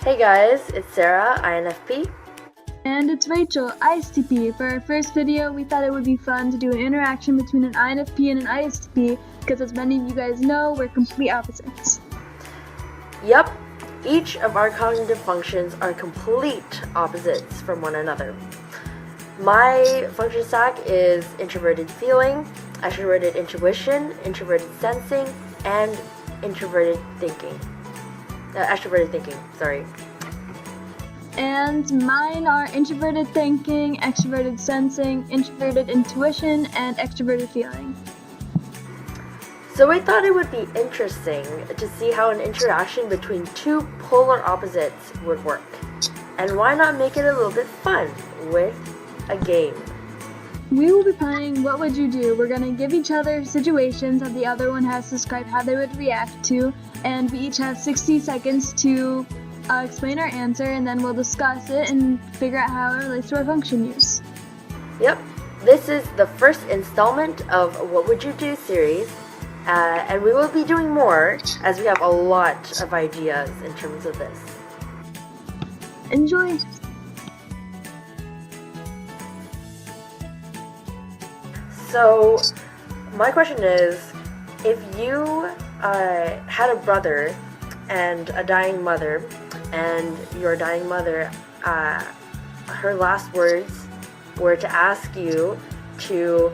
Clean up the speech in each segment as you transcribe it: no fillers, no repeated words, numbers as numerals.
Hey guys, it's Sarah, INFP. And it's Rachel, ISTP. For our first video, we thought it would be fun to do an interaction between an INFP and an ISTP because as many of you guys know, we're complete opposites. Yep, each of our cognitive functions are complete opposites from one another. My function stack is introverted feeling, extroverted intuition, introverted sensing, and extroverted thinking, sorry. And mine are introverted thinking, extroverted sensing, introverted intuition, and extroverted feeling. So we thought it would be interesting to see how an interaction between two polar opposites would work. And why not make it a little bit fun with a game? We will be playing What Would You Do? We're going to give each other situations that the other one has to describe how they would react to, and we each have 60 seconds to explain our answer, and then we'll discuss it and figure out how it relates to our function use. Yep, this is the first installment of What Would You Do series, and we will be doing more as we have a lot of ideas in terms of this. Enjoy! So, my question is, if you had a brother and a dying mother, and your dying mother, her last words were to ask you to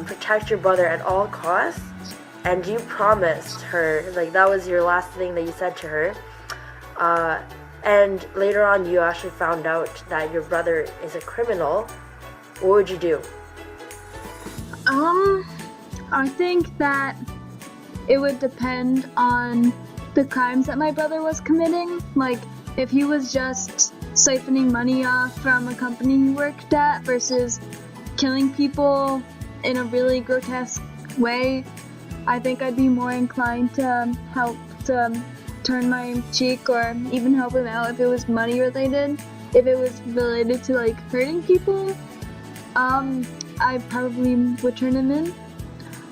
protect your brother at all costs, and you promised her, like that was your last thing that you said to her, and later on you actually found out that your brother is a criminal, what would you do? I think that it would depend on the crimes that my brother was committing. Like, if he was just siphoning money off from a company he worked at versus killing people in a really grotesque way, I think I'd be more inclined to help to turn my cheek or even help him out if it was money related. If it was related to like hurting people, I probably would turn him in.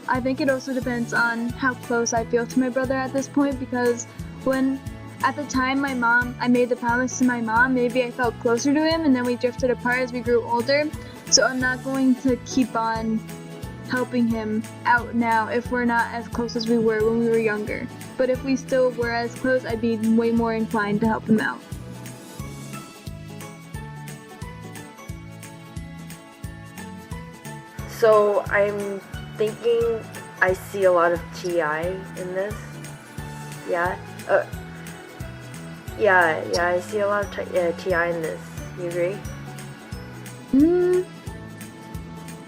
I think it also depends on how close I feel to my brother at this point, because when at the time I made the promise to my mom, maybe I felt closer to him and then we drifted apart as we grew older. So I'm not going to keep on helping him out now if we're not as close as we were when we were younger. But if we still were as close, I'd be way more inclined to help him out. So I'm thinking I see a lot of TI in this. Yeah? Yeah, I see a lot of TI in this. You agree?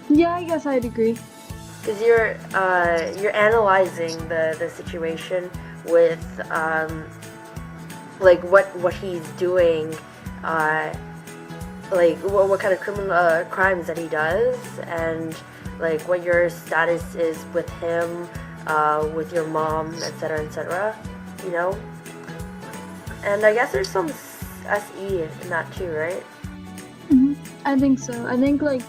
Yeah, I guess I'd agree. Because you're analyzing the situation with like what he's doing, like what kind of criminal crimes that he does, and like what your status is with him, with your mom, etc., you know? And I guess there's some SE in that too, right? I think so. I think like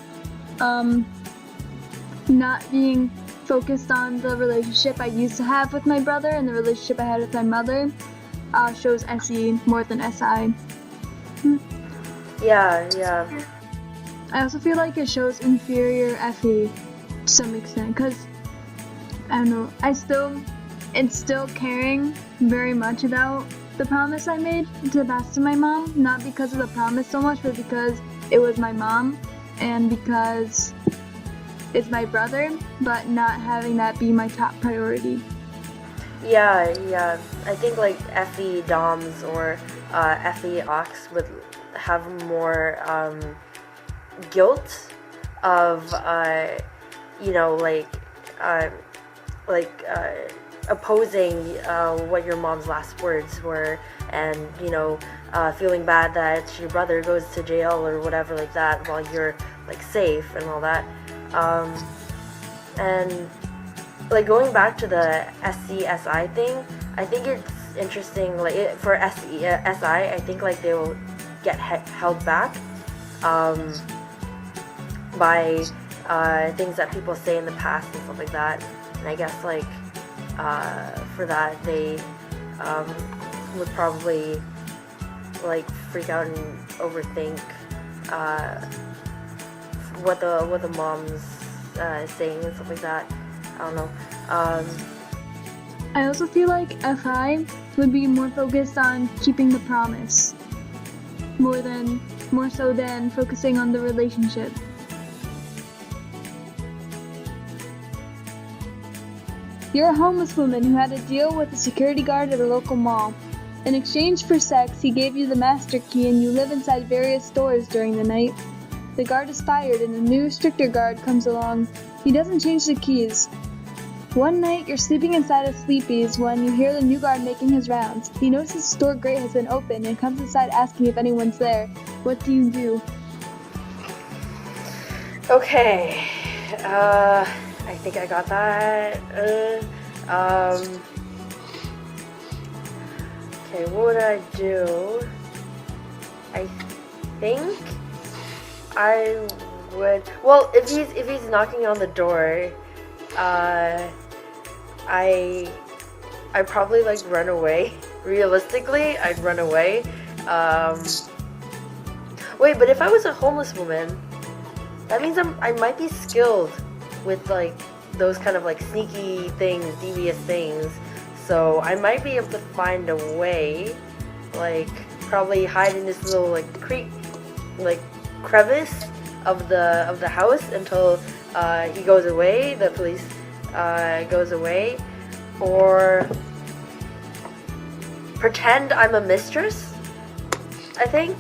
not being focused on the relationship I used to have with my brother and the relationship I had with my mother shows SE more than SI. Yeah. I also feel like it shows inferior FE to some extent, because I don't know, it's still caring very much about the promise I made to the past to my mom, not because of the promise so much, but because it was my mom and because it's my brother, but not having that be my top priority. Yeah. I think like FE DOMs or FE Ox would have more guilt of opposing what your mom's last words were, and feeling bad that your brother goes to jail or whatever like that while you're like safe and all that. And like going back to the SCSI thing, I think it's interesting. Like for SI, I think like they will get held back by things that people say in the past and stuff like that. And I guess like for that they would probably like freak out and overthink what the mom's saying and stuff like that. I don't know. I also feel like FI would be more focused on keeping the promise, more so than focusing on the relationship. You're a homeless woman who had a deal with a security guard at a local mall. In exchange for sex, he gave you the master key and you live inside various stores during the night. The guard is fired and a new, stricter guard comes along. He doesn't change the keys. One night, you're sleeping inside a Sleepy's when you hear the new guard making his rounds. He notices the store grate has been opened and comes inside asking if anyone's there. What do you do? Okay. I think I got that. Okay, what would I do? I think I would. Well, if he's knocking on the door, I probably like run away. Realistically, I'd run away. Wait, but if I was a homeless woman, that means I might be skilled with like those kind of like sneaky things, devious things. So I might be able to find a way, like probably hide in this little like crevice of the house until he goes away, the police goes away, or pretend I'm a mistress, I think.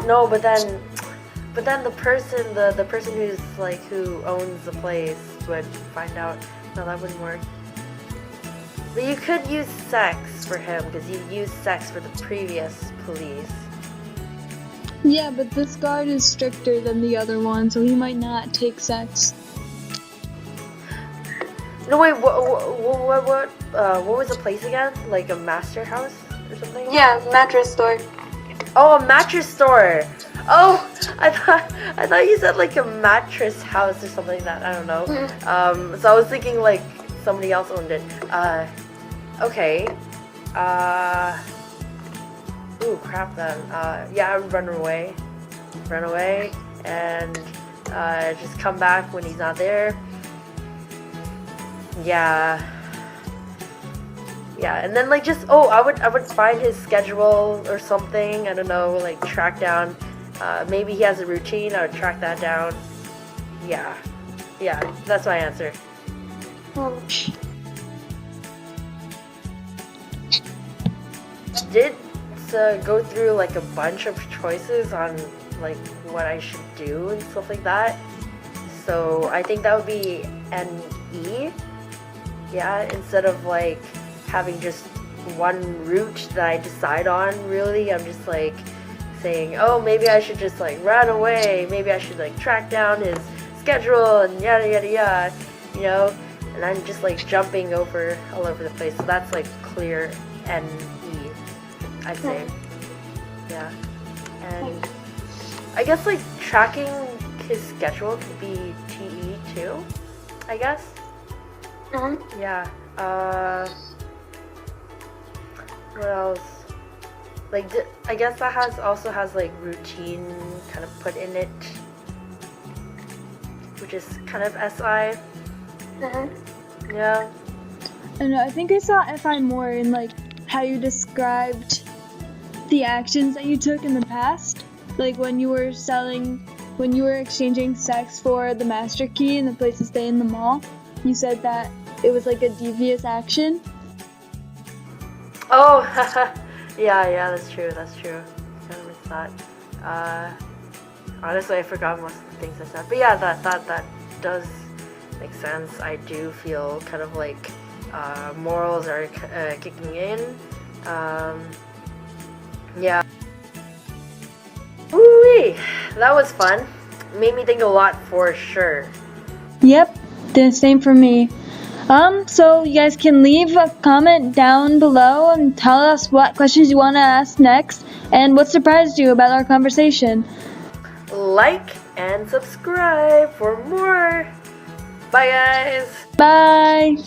No, but then the person who's like who owns the place would find out. No, that wouldn't work. But you could use sex for him because you used sex for the previous police. Yeah, but this guard is stricter than the other one, so he might not take sex. No, wait, what was the place again? Like a master house or something? Yeah, mattress store. Oh, a mattress store. Oh, I thought you said like a mattress house or something like that. I don't know. So I was thinking like somebody else owned it. Okay. Ooh, crap then. Yeah, I would run away, and just come back when he's not there. Yeah, and then like just I would find his schedule or something. I don't know, like track down. Maybe he has a routine. I would track that down. Yeah, that's my answer. Did go through like a bunch of choices on like what I should do and stuff like that. So I think that would be an E. Yeah, instead of like having just one route that I decide on, really, I'm just like saying, oh, maybe I should just like run away, maybe I should like track down his schedule and yada yada yada, you know, and I'm just like jumping all over the place. So that's like clear N-E, I'd say. Yeah. And I guess like tracking his schedule could be T-E too, I guess. Yeah. What else? Like, I guess that also has like routine kind of put in it, which is kind of SI. Yeah. I don't know. I think I saw FI more in like how you described the actions that you took in the past, like when you were exchanging sex for the master key and the place to stay in the mall. You said that it was like a devious action. Oh, yeah, that's true. Kind of missed that. Honestly, I forgot most of the things I said. But yeah, that does make sense. I do feel kind of like morals are kicking in. Yeah. Ooh-wee, that was fun. Made me think a lot for sure. Yep, the same for me. So you guys can leave a comment down below and tell us what questions you want to ask next and what surprised you about our conversation. Like and subscribe for more. Bye, guys. Bye!